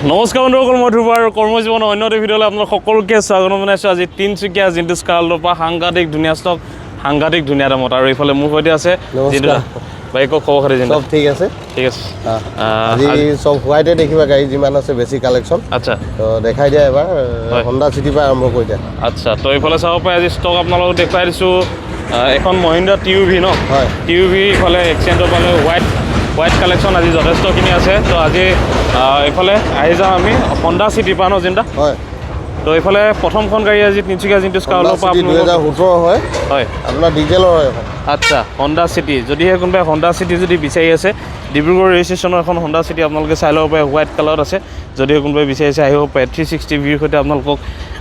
নমস্কাৰ বন্ধুসকল, মই ধ্ৰুৱাৰ কৰ্মজীৱনৰ অন্য এটা ভিডিঅ'লৈ আপোনালোক সকলোকে স্বাগতম জনাইছোঁ। আজি তিনিচুকীয়া জিন্টুছ কাৰ্লৰ পৰা সাংঘাতিক ধুনীয়া ষ্টক, সাংঘাতিক ধুনীয়া দামত। আৰু এইফালে মোৰ সৈতে আছে ভাই, কওক খবৰ খাতি। চব ঠিক আছে, ঠিক আছে। আজি চব হোৱাইটে দেখিবা, গাড়ী যিমান আছে বেছি কালেকশ্যন। আচ্ছা, তো দেখাই দিয়া এবাৰ হণ্ডা চিটিৰ পৰা আৰম্ভ কৰি দিয়া। আচ্ছা, তো এইফালে চাব পাৰে আজি ষ্টক আপোনালোকক দেখুৱাই দিছোঁ। এখন মহিন্দ্ৰা TUV ন, হয় TUV ইফালে এক্সেণ্টৰ পালে হোৱাইট কালেকশ্যন আজি যথেষ্টখিনি আছে। তো আজি এইফালে আহি যাওঁ আমি হণ্ডা চিটিৰ পৰা ন জিন্দা। হয়, তো এইফালে প্ৰথমখন গাড়ী আজি তিনিচুকীয়া জিন্টুছ কাৰ্লৰ পৰা 2017 হয়। হয়, আপোনাৰ ডিজেলৰ হয় এখন। আচ্ছা, হণ্ডা চিটি। যদিহে কোনোবাই হণ্ডা চিটি যদি বিচাৰি আছে, ডিব্ৰুগড় ৰেজিষ্ট্ৰেশ্যনৰ এখন হণ্ডা চিটি আপোনালোকে চাই ল'ব পাৰে। হোৱাইট কালাৰত আছে। যদিহে কোনোবাই বিচাৰিছে আহিব পাৰে। 360 ভিৰ সৈতে আপোনালোকক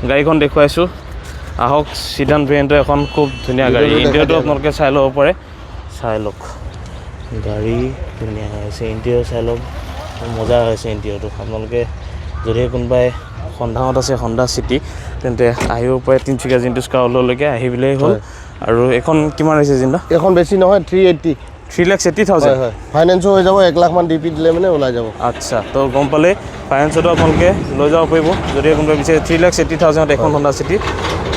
গাড়ীখন দেখুৱাইছোঁ। আহক, চিডান ভেৰিয়েণ্টৰ এখন খুব ধুনীয়া গাড়ী। ইণ্টেৰিয়ৰটো আপোনালোকে চাই ল'ব পাৰে। চাই লওক, গাড়ী ধুনীয়া হৈছে। ইণ্টেৰিয়ৰ চাই লওক, মজা হৈছে ইণ্টেৰিয়ৰটো। আপোনালোকে যদিহে কোনোবাই সন্ধানত আছে হণ্ডা চিটি, তেন্তে আহিব পাৰে তিনিচুকীয়া জিন্টুছ কাৰ্লৈকে আহি পেলাই হ'ল। আৰু এখন কিমান হৈছে জিন্দা? এখন বেছি নহয়, 3,80,000। হয়, ফাইনেন্সো হৈ যাব। 1 লাখ মান DP দিলে মানে ওলাই যাব। আচ্ছা, তো গম পালে ফাইনেন্সতো আপোনালোকে লৈ যাব পাৰিব। যদি কোনোবাই বিচাৰে 3,80,000 এখন হণ্ডা চিটি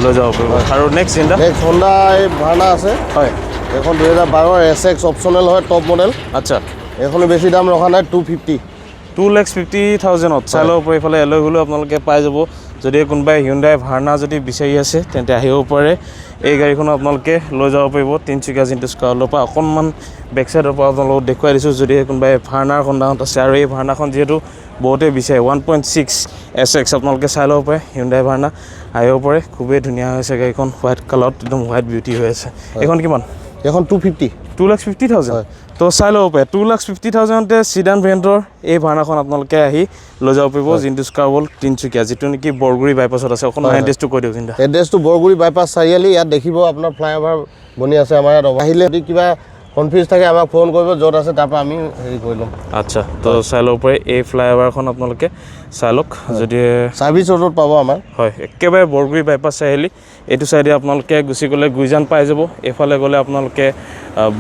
লৈ যাব পাৰিব। আৰু নেক্সট জিন্দা? নেক্সট হণ্ডা এই ভাৰ্না আছে। হয়, এখন 2012 SX অপশ্যনেল হয়, টপ মডেল। আচ্ছা, এখনো বেছি দাম ৰখা নাই, 250। 2,50,000 চাই ল'ব পাৰে। এইফালে এলয় হুইলো আপোনালোকে পাই যাব। যদি কোনোবাই হিউণ্ডাই ভাৰ্না যদি বিচাৰি আছে, তেন্তে আহিব পাৰে। এই গাড়ীখনো আপোনালোকে লৈ যাব পাৰিব তিনিচুকীয়া জিন্টুছ কাৰ্লৰ পৰা। অকণমান বেক চাইডৰ পৰা আপোনালোকক দেখুৱাই দিছোঁ। যদি কোনোবাই ভাৰ্নাৰ সন্ধানত আছে, আৰু এই ভাৰ্নাখন যিহেতু বহুতেই বিচাৰে, 1.6 SX আপোনালোকে চাই ল'ব পাৰে। হিউণ্ডাই ভাৰ্না আহিব পাৰে। খুবেই ধুনীয়া হৈছে গাড়ীখন, হোৱাইট কালাৰত, একদম হোৱাইট বিউটি হৈ আছে। এইখন কিমান? এখন 250। 2,50,000। তো চাই ল'ব পাৰে 2,50,000 চিডান ভেৰিয়েণ্টৰ এই ভাৰ্নাখন আপোনালোকে আহি লৈ যাব পাৰিব জিন্টুছ কাৰ্ল তিনিচুকীয়া, যিটো নেকি বৰগুৰি বাইপাছত আছে। অকণমান এড্ৰেছটো কৈ দিয়ক চিন্তা। এড্ৰেছটো বৰগুৰি বাইপাছ চাৰিআলি। ইয়াত দেখিব আপোনাৰ ফ্লাইঅভাৰ বনি আছে আমাৰ ইয়াত। আহিলে যদি কিবা কনফিউজ থাকে আমাক ফোন কৰিব, য'ত আছে তাৰ পৰা আমি হেৰি কৰি ল'ম। আচ্ছা, তো চাই ল'ব পাৰে এই ফ্লাইঅভাৰখন আপোনালোকে চাই লওক। যদি ছাৰ্ভিচ ৰোডত পাব আমাৰ। হয়, একেবাৰে বৰগুৰি বাইপাছ চাৰিআলি। এইটো চাইডে আপোনালোকে গুচি গ'লে গুইজান পাই যাব। এইফালে গ'লে আপোনালোকে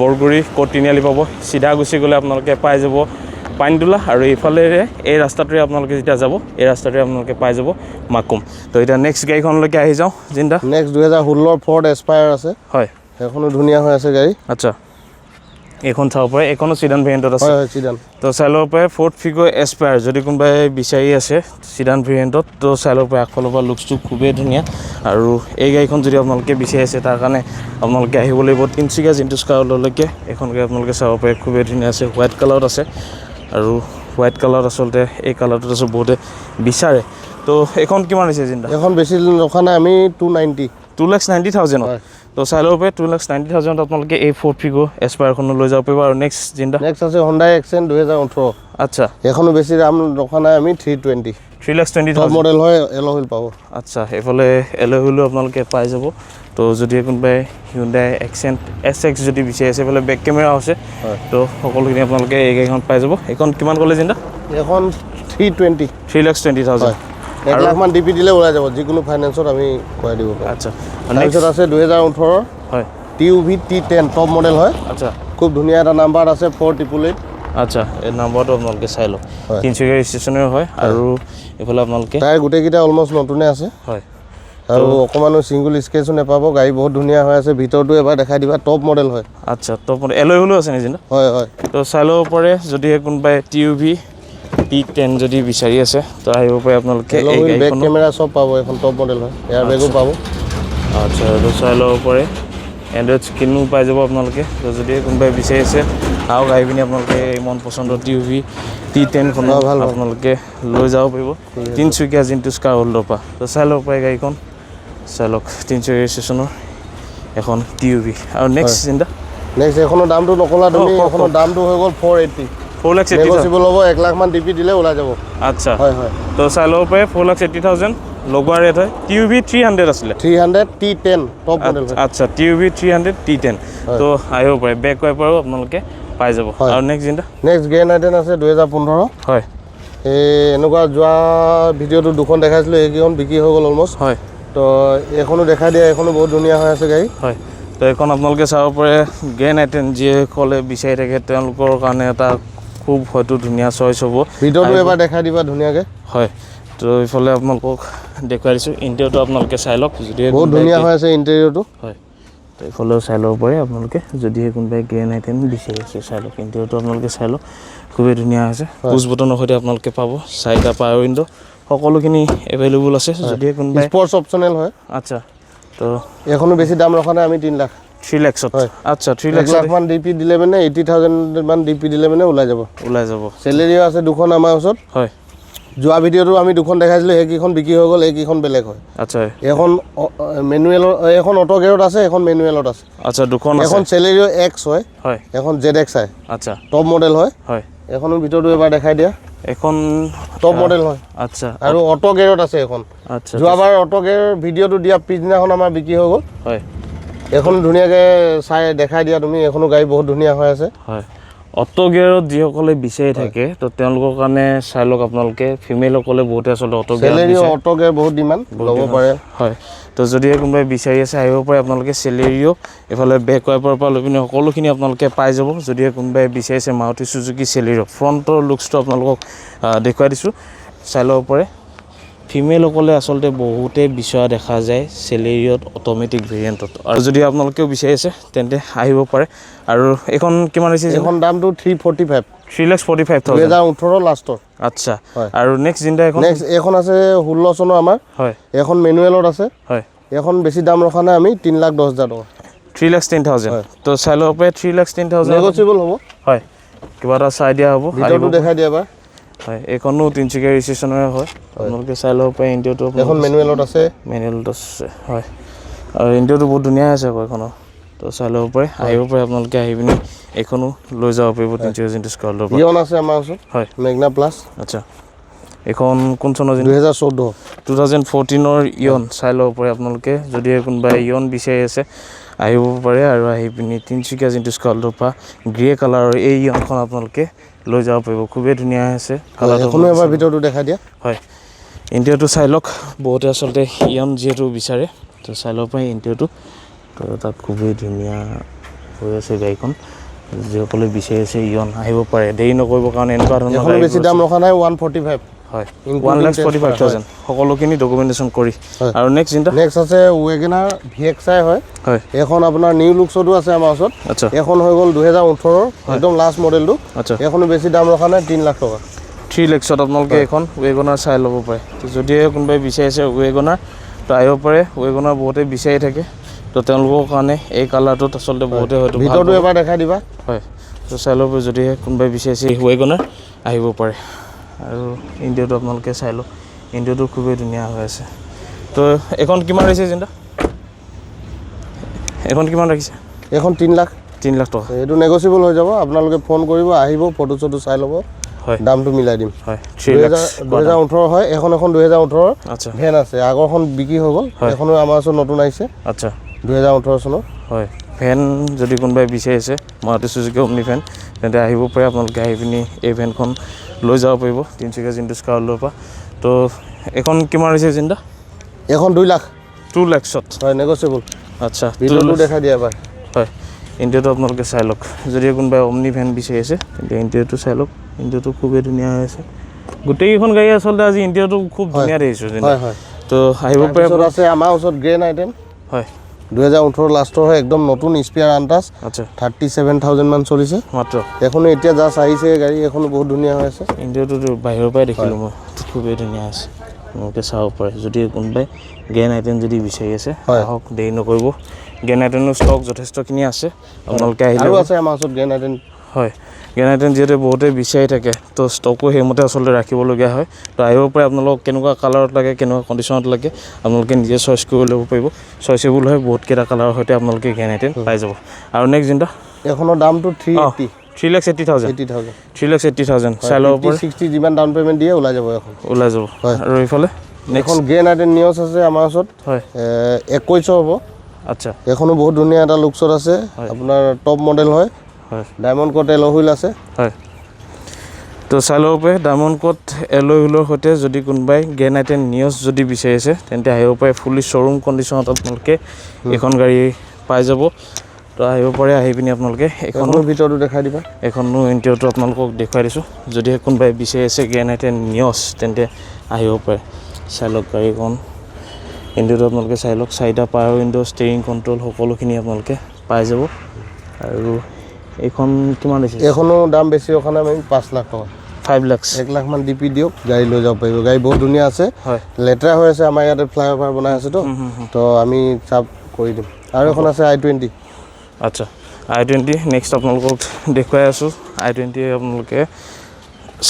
বৰগুৰি ক'ত তিনিআলি পাব। চিধা গুচি গ'লে আপোনালোকে পাই যাব পানীতোলা। আৰু এইফালেৰে এই ৰাস্তাটোৰে আপোনালোকে যেতিয়া যাব, এই ৰাস্তাটোৰে আপোনালোকে পাই যাব মাকুম। তো এতিয়া নেক্সট গাড়ীখনলৈকে আহি যাওঁ জিন্দা। নেক্সট 2016 ফৰ্ড এস্পায়াৰ আছে। হয়, সেইখনো ধুনীয়া হৈ আছে গাড়ী। আচ্ছা, এইখন চাব পাৰে। এইখনো চিডান ভেৰিয়েণ্টত আছে। হয়, চিডান। তো চাই ল'ব পাৰে ফ'ৰ্ড ফিগো এস্পায়াৰ। যদি কোনোবাই বিচাৰি আছে চিডান ভেৰিয়েণ্টত, তো চাই ল'ব পাৰে। আগফালৰ পৰা লুকছটো খুবেই ধুনীয়া। আৰু এই গাড়ীখন যদি আপোনালোকে বিচাৰি আছে, তাৰ কাৰণে আপোনালোকে আহিব লাগিব তিনিচুকীয়া জিন্টুছ কাৰ্লৈকে। এইখন গাড়ী আপোনালোকে চাব পাৰে, খুবেই ধুনীয়া আছে। হোৱাইট কালাৰত আছে। আৰু হোৱাইট কালাৰত আচলতে এই কালাৰটোত আছে বহুতে বিচাৰে। তো এইখন কিমান হৈছে জিন্দা? এখন বেছি ৰখা নাই আমি, 290। 2,90,000। তো চাই ল'ব পাৰে 2,90,000 আপোনালোকে এই ফ'ৰ্ড ফিগো এস্পায়াৰখনো লৈ যাব পাৰিব। আৰু নেক্সট জিন্দা? নেক্সট আছে হণ্ডাই এক্সেণ্ট 2018। আচ্ছা, এখনো বেছি দাম ৰখা নাই আমি, 320। 3,20,000 টপ মডেল হয়, এলয় হুইল পাব। আচ্ছা, এইফালে এলয় হুইলো আপোনালোকে পাই যাব। তো যদি কোনোবাই হিউণ্ডাই এক্সেণ্ট SX যদি বিচাৰি আছে, এইফালে বেক কেমেৰাও আছে। তো সকলোখিনি আপোনালোকে এই গাড়ীখন পাই যাব। এইখন কিমান ক'লে জিন্দা? এখন 320। 3,20,000। 1 লাখ মান DP দিলে ওলাই যাব, যিকোনো ফাইনেন্সত আমি কৰাই দিব পাৰিম। আচ্ছা, তাৰপিছত আছে 2018 হয়, TUV T10 টপ মডেল হয়। আচ্ছা, খুব ধুনীয়া এটা নাম্বাৰ আছে, 4888। আচ্ছা, এই নাম্বাৰটো আপোনালোকে চাই লওক। তিনিচুকীয়া ৰেজিষ্ট্ৰেশ্যনেও হয়। আৰু এইফালে আপোনালোকে টায়াৰ গোটেইকেইটা অলমষ্ট নতুনে আছে। হয়, আৰু অকণমানো ছিংগুল স্কেচো নাপাব। গাড়ী বহুত ধুনীয়া হৈ আছে। ভিতৰটো এবাৰ দেখাই দিবা, টপ মডেল হয়। আচ্ছা, টপ মডেল এলয় হুইলো আছে নেকি? হয়, হয়। তো চাই ল'ব পাৰে। যদিহে কোনোবাই TUV T10 যদি বিচাৰি আছে, তো আহিব পাৰে আপোনালোকে। এই বেক গাড়ীখন কেমেৰা চব পাব, এখন টপ মডেল হয়। এয়াৰ বেগো পাব। আচ্ছা, এইটো চাই ল'ব পাৰে। এণ্ড্ৰইড স্ক্ৰীনো পাই যাব আপোনালোকে। তো যদি কোনোবাই বিচাৰি আছে, আহক আহি পিনি আপোনালোকে এই মন পচন্দৰ TUV T10খন আপোনালোকে লৈ যাব পাৰিব তিনিচুকীয়া জিন্টুছ কাৰ্লৰ পৰা। তো চাই ল'ব পাৰে গাড়ীখন, চাই লওক। তিনিচুকীয়া ৰেজিষ্ট্ৰেশ্যনৰ এখন TUV। আৰু নেক্সট চিন্তা? নেক্সট এখনৰ দামটো নকলা তুমি। এখনৰ দামটো হৈ গ'ল 480। 4,80,000 নেগোচিয়েবল হ'ব। 1 লাখ মান DP দিলে ওলাই যাব। আচ্ছা, হয়, হয়। তো চাই ল'ব পাৰে 4,80,000 লগোৱা ৰেট হয়। TUV 300 আছিলে। 300 T10 টপ মডেল হয়। আচ্ছা, TUV 300 T10। তো আহিব পাৰে। বেক ৱাইপাৰো আপোনালোকে পাই যাব। আৰু নেক্সট জিন্দা? নেক্সট গ্ৰেণ্ড আইটেন আছে 2015। হয়, এই এনেকুৱা যোৱা ভিডিঅ'টো দুখন দেখাইছিলোঁ, এইকেইখন বিক্ৰী হৈ গ'ল অলমষ্ট। হয়। তো এইখনো দেখাই দিয়া। এইখনো বহুত ধুনীয়া হৈ আছে গাড়ী। হয়, তো এইখন আপোনালোকে চাব পাৰে। গ্ৰেণ্ড আইটেন যিসকলে বিচাৰি থাকে তেওঁলোকৰ কাৰণে এটা খুব হয়তো ধুনীয়া চইচ হ'ব। ভিডিঅ'টো এবাৰ দেখাই দিবা ধুনীয়াকৈ। হয় তো এইফালে আপোনালোকক দেখুৱাই দিছোঁ ইণ্টেৰিয়ৰটো আপোনালোকে চাই লওক যদি বহুত ধুনীয়া হৈ আছে ইণ্টেৰিয়ৰটো হয় তো এইফালেও চাই ল'ব পাৰে আপোনালোকে যদিহে কোনোবাই গ্ৰেন আইটেম বিচাৰি আছে চাই লওক ইণ্টেৰিয়ৰটো আপোনালোকে চাই লওক খুবেই ধুনীয়া হৈছে পুছ বটনৰ সৈতে আপোনালোকে পাব 4টা পাৱাৰ উইণ্ডো সকলোখিনি এভেইলেবল আছে যদিহে কোনোবাই স্পৰ্টছ অপচনেল হয় আচ্ছা তো এখনো বেছি দাম ৰখা নাই আমি 3 লাখ 3 লাখত আচ্ছা 3 1 লাখ মান ডিপি দিলে মানে 80000 মান ডিপি দিলে মানে ওলাই যাব চেলেৰিও আছে দুখন আমাৰ ওচৰত হয় যোৱা ভিডিঅ'টো আমি দুখন দেখাইছিলোঁ সেইকেইখন বিক্ৰী হৈ গ'ল এইকেইখন বেলেগ হয় আচ্ছা এখন মেনুৱেল এখন অটো গেৰত আছে এখন মেনুৱেলত আছে আচ্ছা দুখন আছে এখন চেলেৰিও এক্স হয় হয় এখন ZX আই আচ্ছা টপ মডেল হয় হয় এখনৰ ভিতৰটো এবাৰ দেখাই দিয়া এখন টপ মডেল হয় আচ্ছা আৰু অটো গেৰত আছে এখন আচ্ছা যোৱাবাৰ অটো গেৰ ভিডিঅ'টো দিয়া পিছদিনাখন আমাৰ বিক্ৰী হৈ গ'ল হয় এখন ধুনীয়াকৈ চাই দেখাই দিয়া তুমি এখনো গাড়ী বহুত ধুনীয়া হৈ আছে হয় অটো গিয়াৰত যিসকলে বিচাৰি থাকে তো তেওঁলোকৰ কাৰণে চাই লওক আপোনালোকে ফিমেলসকলে বহুতে আচলতে অটো চেলেৰিও অটো গিয়াৰ বহুত ডিমাণ্ড ল'ব পাৰে হয় তো যদিহে কোনোবাই বিচাৰি আছে আহিব পাৰে আপোনালোকে চেলেৰিও এইফালে বেক ৱাইপাৰৰ পৰা লৈ পিনে সকলোখিনি আপোনালোকে পাই যাব যদিহে কোনোবাই বিচাৰিছে মাৰুতি চুজুকি চেলেৰিও ফ্ৰণ্টৰ লুকছটো আপোনালোকক দেখুৱাই দিছোঁ চাই ল'ব পাৰে ফিমেলসকলে আচলতে বহুতে বিচৰা দেখা যায় চেলেৰিয়ত অট'মেটিক ভেৰিয়েণ্টত আৰু যদি আপোনালোকেও বিচাৰি আছে তেন্তে আহিব পাৰে আৰু এইখন কিমান হৈছে এইখন দামটো 345 3,45,000 2018 লাষ্টৰ আচ্ছা আৰু নেক্সট জিন্দা এইখন আছে 16 চনৰ আমাৰ হয় এখন মেনুৱেলত আছে হয় এখন বেছি দাম ৰখা নাই আমি 3,10,000 টকা 3,10,000 তো চাই ল'ব পাৰে 3,10,000 নেগোচিয়েবল হ'ব হয় কিবা এটা চাই দিয়া হ'ব ভিডিঅ'টো দেখাই দিয়া এবাৰ হয় এইখনো তিনিচুকীয়া ৰেজিষ্ট্ৰেশ্যনৰে হয় আপোনালোকে চাই ল'ব পাৰে ইণ্ডিয়াটো এখন মেনুৱেলত আছে আছে হয় আৰু ইণ্ডিয়াটো বহুত ধুনীয়া আছে আকৌ এইখনো তো চাই ল'ব পাৰে আহিব পাৰে আপোনালোকে আহি পিনি এইখনো লৈ যাব পাৰিব তিনিচুকীয়া যোনটো স্কলাৰ পৰা ইয়ন আছে আমাৰ ওচৰত হয় মেগনা প্লাছ আচ্ছা এইখন কোন চনৰ 2014 ইয়ন চাই ল'ব পাৰে আপোনালোকে যদি কোনোবাই ইয়ন বিচাৰি আছে আহিব পাৰে আৰু আহি পিনি তিনিচুকীয়া যোনটো স্কলাৰ পৰা গ্ৰে কালাৰৰ এই ইয়নখন আপোনালোকে লৈ যাব পাৰিব খুবেই ধুনীয়া আছে কালাৰটো এখনো এবাৰ ভিতৰটো দেখাই দিয়া হয় ইণ্টেৰিয়ৰটো চাই লওক বহুতে আচলতে ইয়ন যিহেতু বিচাৰে তো চাই ল'ব পাৰে ইণ্টেৰিয়ৰটো তো তাত খুবেই ধুনীয়া হৈ আছে গাড়ীখন যিসকলে বিচাৰি আছে ইয়ন আহিব পাৰে দেৰি নকৰিব কাৰণ এনেকুৱা ধৰণৰ বেছি দাম ৰখা নাই 145 হয় 1,45,000 সকলোখিনি ডকুমেণ্টেশ্যন কৰি আৰু নেক্সট আছে ৱেগনাৰ VXI হয় হয় এখন আপোনাৰ নিউ লুকছতো আছে আমাৰ ওচৰত আচ্ছা এখন হৈ গ'ল 2018 একদম লাষ্ট মডেলটো আচ্ছা এখনো বেছি দাম ৰখা নাই 3 লাখ টকা 3 লাখত আপোনালোকে এখন ৱেগনাৰ চাই ল'ব পাৰে তো যদিহে কোনোবাই বিচাৰিছে ৱেগনাৰ তো আহিব পাৰে ৱেগনাৰ বহুতে বিচাৰি থাকে তো তেওঁলোকৰ কাৰণে এই কালাৰটোত আচলতে বহুতে হয়তো ভিতৰটো এবাৰ দেখাই দিবা হয় তো চাই ল'ব যদিহে কোনোবাই বিচাৰিছে ৱেগনাৰ আহিব পাৰে আৰু ইণ্ডিয়াটো আপোনালোকে চাই লওক ইণ্ডিয়াটো খুবেই ধুনীয়া হৈ আছে তো এখন কিমান ৰাখিছে জিন্দা এখন কিমান ৰাখিছে এখন 3 লাখ টকা এইটো নেগোচিয়েবল হৈ যাব আপোনালোকে ফোন কৰিব আহিব ফটো চটো চাই ল'ব হয় দামটো মিলাই দিম হয় 2018 হয় এখন 2018 আচ্ছা ভেন আছে আগৰখন বিক্ৰী হৈ গ'ল এখনো আমাৰ ওচৰত নতুন আহিছে আচ্ছা 2018 চনৰ হয় ভেন যদি কোনোবাই বিচাৰিছে মাৰুতি চুজুকি অমনি ভেন তেন্তে আহিব পাৰে আপোনালোকে আহি পিনি এই ভেনখন লৈ যাব পাৰিব তিনিচুকীয়া যোনটো স্কাউলৰ পৰা তো এখন কিমান হৈছে জিন্দা এখন 2 লাখ 2 লাখত হয় নেগোচিয়েবল আচ্ছা ভিডিঅ'টো দেখাই দিয়া এবাৰ হয় ইণ্ডিয়াটো আপোনালোকে চাই লওক যদি কোনোবাই অমনি ভেন বিচাৰি আছে তেন্তে ইণ্ডিয়াটো চাই লওক ইণ্ডিয়াটো খুবেই ধুনীয়া হৈ আছে গোটেইকেইখন গাড়ী আচলতে আজি ইণ্ডিয়াটো খুব ধুনীয়া দেখিছোঁ হয় হয় তো আহিব পাৰে আছে আমাৰ ওচৰত গ্ৰেন আইটেম হয় 2018 লাষ্টৰ হয় একদম নতুন স্পেয়াৰ আনটাছ আচ্ছা 37,000 মান চলিছে মাত্ৰ এখনো এতিয়া জাষ্ট আহিছে গাড়ী এখনো বহুত ধুনীয়া হৈ আছে ইণ্ডিয়াটো বাহিৰৰ পৰাই দেখিলোঁ মই খুবেই ধুনীয়া আছে আপোনালোকে চাব পাৰে যদি কোনোবাই গ্ৰেন আইটেম যদি বিচাৰি আছে আহক দেৰি নকৰিব গ্ৰেন আইটেমৰ ষ্টক যথেষ্টখিনি আছে আপোনালোকে আহিলে আৰু আছে আমাৰ ওচৰত গ্ৰেন আইটেম হয় গ্ৰেন আইটেম যিহেতু বহুতে বিচাৰি থাকে তো ষ্টকো সেইমতে আচলতে ৰাখিবলগীয়া হয় তো আহিব পাৰে আপোনালোকক কেনেকুৱা কালাৰত লাগে কেনেকুৱা কণ্ডিশ্যনত লাগে আপোনালোকে নিজে চইচ কৰি ল'ব পাৰিব চইচেবল হয় বহুতকেইটা কালাৰৰ সৈতে আপোনালোকে গ্ৰেন আইটেম পাই যাব আৰু নেক্সট জিন্দা এখনৰ দামটো 380 3,80,000 চাই ল'ব পাৰে 60 যিমান ডাউন পে'মেণ্ট দিয়ে ওলাই যাব এখন ওলাই যাব আৰু এইফালে এখন গ্ৰেন আইটেম নিউজ আছে আমাৰ ওচৰত হয় 2100 হ'ব আচ্ছা এখনো বহুত ধুনীয়া এটা লুকছত আছে আপোনাৰ টপ মডেল হয় হয় ডায়মণ্ড কোট এলয় হুইল আছে হয় তো চাই ল'ব পাৰে ডায়মণ্ড কোট এলয় হুইলৰ সৈতে যদি কোনোবাই গ্ৰেন আইটেম নিউজ যদি বিচাৰিছে তেন্তে আহিব পাৰে ফুলি শ্ব'ৰুম কণ্ডিশ্যনত আপোনালোকে এইখন গাড়ী পাই যাব তো আহিব পাৰে, আহি পিনি আপোনালোকে এখনো ভিতৰতো দেখাই দিবা। এখনো ইণ্টেৰিয়ৰটো আপোনালোকক দেখুৱাই দিছোঁ। যদিহে কোনোবাই বিচাৰি আছে গ্ৰেনাইট এণ্ড নিয়ছ তেন্তে আহিব পাৰে। চাই লওক গাড়ীখন, ইণ্টেৰিয়ৰটো আপোনালোকে চাই লওক। 4টা পাৱাৰ উইণ্ডো, ষ্টেৰিং কণ্ট্ৰল সকলোখিনি আপোনালোকে পাই যাব। আৰু এইখন কিমান দিছে? এখনো দাম বেছি ৰখা নাই, আমি 5 লাখ টকা, 5 লাখ 1 লাখ মান ডিপি দিয়ক, গাড়ী লৈ যাব পাৰিব। গাড়ী বহুত ধুনীয়া আছে, হয়। লেতেৰা হৈ আছে, আমাৰ ইয়াতে ফ্লাইঅভাৰ বনাই আছে তো আমি চাপ কৰি দিম। আৰু এখন আছে i20। আচ্ছা, i20 নেক্সট আপোনালোকক দেখুৱাই আছোঁ। i20 আপোনালোকে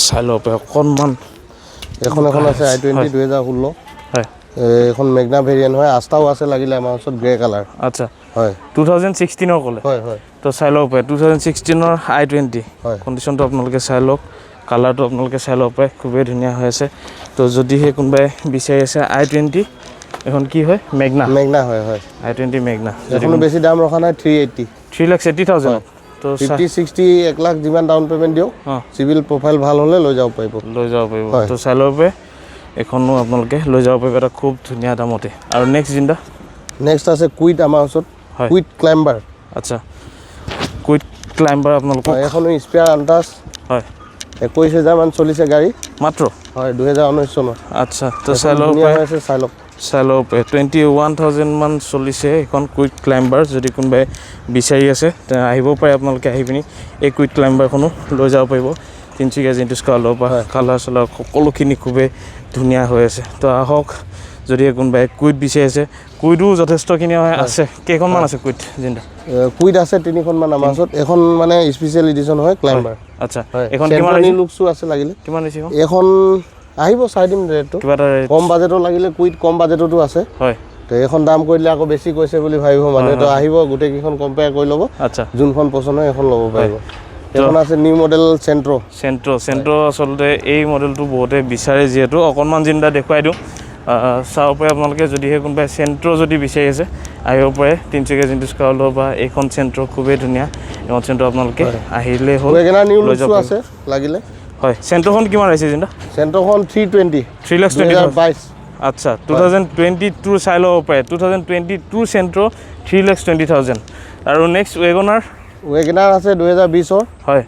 চাই ল'ব পাৰে অকণমান। এখন আছে i20 2016, হয়। এখন মেগনা ভেৰিয়েণ্ট হয়, আস্থাও আছে লাগিলে আমাৰ ওচৰত, গ্ৰে কালাৰ। আচ্ছা, হয় 2016 ক'লে? হয় হয়। তো চাই ল'ব পাৰে 2016 i20 হয়। কণ্ডিশ্যনটো আপোনালোকে চাই লওক, কালাৰটো আপোনালোকে চাই ল'ব পাৰে, খুবেই ধুনীয়া হৈ আছে। তো যদিহে কোনোবাই বিচাৰি আছে i20, এখন কি হয়? মেগনা হয় হয়। i20 Magna. এখনো বেছি দাম ৰখা নাই, 380, 3,80,000। তো 50 60 1 লাখ যিমান ডাউন পে'মেণ্ট দিয়ক, চিভিল প্ৰফাইল ভাল হ'লে লৈ যাব পাৰিব। তো চাই ল'ব পাৰে, এখনো আপোনালোকে লৈ যাব পাৰিব এটা খুব ধুনীয়া দামতে। আৰু নেক্সট আছে কুইট আমাৰ ওচৰত, কুইট ক্লাইম্বাৰ। আচ্ছা, কুইট ক্লাইম্বাৰ আপোনালোকক, এখনো স্পেয়াৰ আনটাচ, হয়। 21,000 মান চলিছে গাড়ী মাত্ৰ, হয়, 2019 চনৰ। আচ্ছা, তো চাই ল'ব পাৰে, চাই লওক। 21,000 মান চলিছে এইখন কুইক ক্লাইম্বাৰ। যদি কোনোবাই বিচাৰি আছে আহিব পাৰে, আপোনালোকে আহি পিনি এই কুইক ক্লাইম্বাৰখনো লৈ যাব পাৰিব। তিনিচুকীয়া জিন্টু স্কালৰ পৰা কালাৰ চালাৰ সকলোখিনি খুবেই ধুনীয়া হৈ আছে। তো আহক, যদি কোনোবাই কুইট বিচাৰি আছে, কুইটো যথেষ্টখিনি আছে। কেইখনমান আছে কুইট জিন্টু? কুইট আছে 3খনমান আমাৰ ওচৰত। এখন মানে স্পেচিয়েল এডিশ্যন হয় ক্লাইম্বাৰ। আচ্ছা, এখন কিমান লুকছো আছে লাগিলে? কিমান দিছে এখন? আহিব চাই দিম ৰেটটো, কিবা এটা কম বাজেটৰ লাগিলে কুইট কম বাজেটতো আছে, হয়। তো এইখন দাম কৰি দিলে আকৌ বেছি কৈছে বুলি ভাবিব মানুহে, তো আহিব গোটেইকেইখন কম্পেয়াৰ কৰি ল'ব। আচ্ছা, যোনখন পচন্দ হয় এখন ল'ব পাৰিব। এখন আছে নিউ মডেল চেণ্ট্ৰ। আচলতে এই মডেলটো বহুতে বিচাৰে, যিহেতু অকণমান জিন্দা দেখুৱাই দিওঁ, চাব পাৰে আপোনালোকে। যদিহে কোনোবাই চেণ্ট্ৰ যদি বিচাৰি আছে আহিব পাৰে তিনিচুকীয়া জিন্টু স্কালৰ পৰা। এইখন চেণ্ট্ৰ খুবেই ধুনীয়া, এইখন চেণ্ট্ৰ আপোনালোকে আহিলে হ'ল, নিউ লুকছো আছে লাগিলে। হয়, চেণ্ট্ৰখন কিমান আহিছে জিন্দা? চেণ্ট্ৰখন 320, 3,20,000। আচ্ছা, 2022 চাই ল'ব পাৰে, 2022 চেণ্ট্ৰ 3,20,000। আৰু নেক্সট ৱেগনাৰ আছে 2020ৰ, হয়।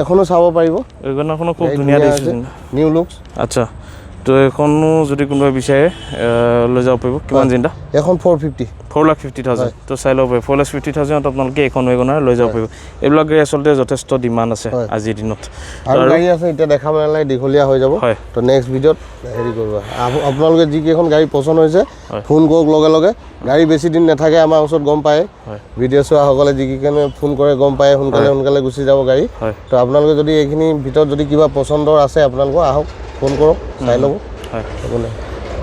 এখনো চাব পাৰিব, ৱেগনাৰখনো খুব ধুনীয়া দেখিছোঁ, নিউ লুকছ। আচ্ছা, তো এখনো যদি কোনোবাই বিচাৰে লৈ যাব পাৰিব। কিমান জিন্দা? এখন 450, 4,50,000। তো চাই ল'ব পাৰিব, 4,50,000 আপোনালোকে এইখন ৱেগনাৰ লৈ যাব পাৰিব। এইবিলাক গাড়ী আচলতে যথেষ্ট ডিমাণ্ড আছে আজিৰ দিনত। আৰু গাড়ী আছে, এতিয়া দেখাব নালাগে, দীঘলীয়া হৈ যাব। হয়, তো নেক্সট ভিডিঅ'ত হেৰি কৰিব। আপোনালোকে যিকেইখন গাড়ী পচন্দ হৈছে ফোন কৰক লগে লগে। গাড়ী বেছি দিন নাথাকে আমাৰ ওচৰত, গম পায়। ভিডিঅ' চোৱাসকলে যিকেইখনে ফোন কৰে গম পায়, সোনকালে গুচি যাব গাড়ী। তো আপোনালোকে যদি এইখিনি ভিতৰত যদি কিবা পচন্দৰ আছে, আপোনালোকক আহক, ফোন কৰক, চাই ল'ব।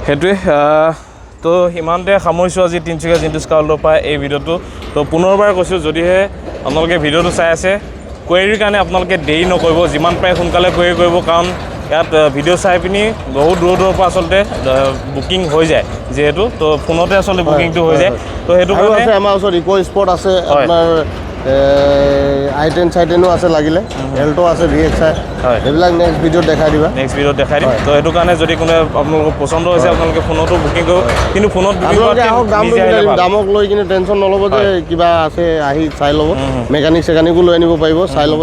সেইটোৱে। তো সিমানতে সামৰিছোঁ আজি তিনিচুকীয়া জিন্টু স্কালৰ পৰা এই ভিডিঅ'টো। তো পুনৰবাৰ কৈছোঁ, যদিহে আপোনালোকে ভিডিঅ'টো চাই আছে, কুৱেৰিৰ কাৰণে আপোনালোকে দেৰি নকৰিব, যিমান পাৰে সোনকালে কুৱেৰি কৰিব। কাৰণ ইয়াত ভিডিঅ' চাই পিনি বহুত দূৰৰ পৰা আচলতে বুকিং হৈ যায়, যিহেতু তো ফোনতে আচলতে বুকিংটো হৈ যায়। তো সেইটো কাৰণে আমাৰ ওচৰত ইক' স্পৰ্ট আছে, আপোনাৰ i10 চাইটেনো আছে লাগিলে, এল্টো আছে, VXI, এইবিলাক নেক্সট ভিডিঅ'ত দেখাই দিবা। দিম। তো সেইটো কাৰণে যদি কোনোবাই আপোনালোকৰ পচন্দ হৈছে, আপোনালোকে ফোনতো বুকিং কৰিব। কিন্তু ফোনত দামক লৈ কিনে টেনশ্যন নল'ব যে কিবা আছে, আহি চাই ল'ব। মেকানিকো লৈ আনিব পাৰিব, চাই ল'ব,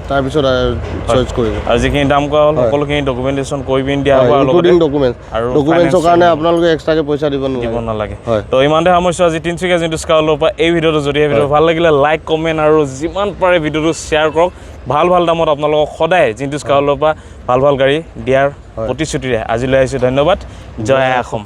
তাৰপিছত চইচ কৰিব। আৰু যিখিনি দাম কোৱা হ'ল সকলোখিনি ডকুমেণ্টেশ্যন কৰি পিনি দিয়া হ'ব, ডকুমেণ্টছৰ কাৰণে আপোনালোকে এক্সট্ৰাকৈ পইচা দিব নালাগে। তো ইমানতে সামৰিছোঁ আজি তিনিচুকীয়া জিন্টু স্কালৰ পৰা এই ভিডিঅ'টো। যদি এই ভিডিঅ' ভাল লাগিলে লাইক, কমেণ্ট আৰু যিমান পাৰে ভিডিঅ'টো শ্বেয়াৰ কৰক। ভাল দামত আপোনালোকক সদায় জিন্টু স্কালৰ পৰা ভাল গাড়ী দিয়াৰ প্ৰতিশ্ৰুতিৰে আজিলৈ আহিছোঁ। ধন্যবাদ। জয় অসম।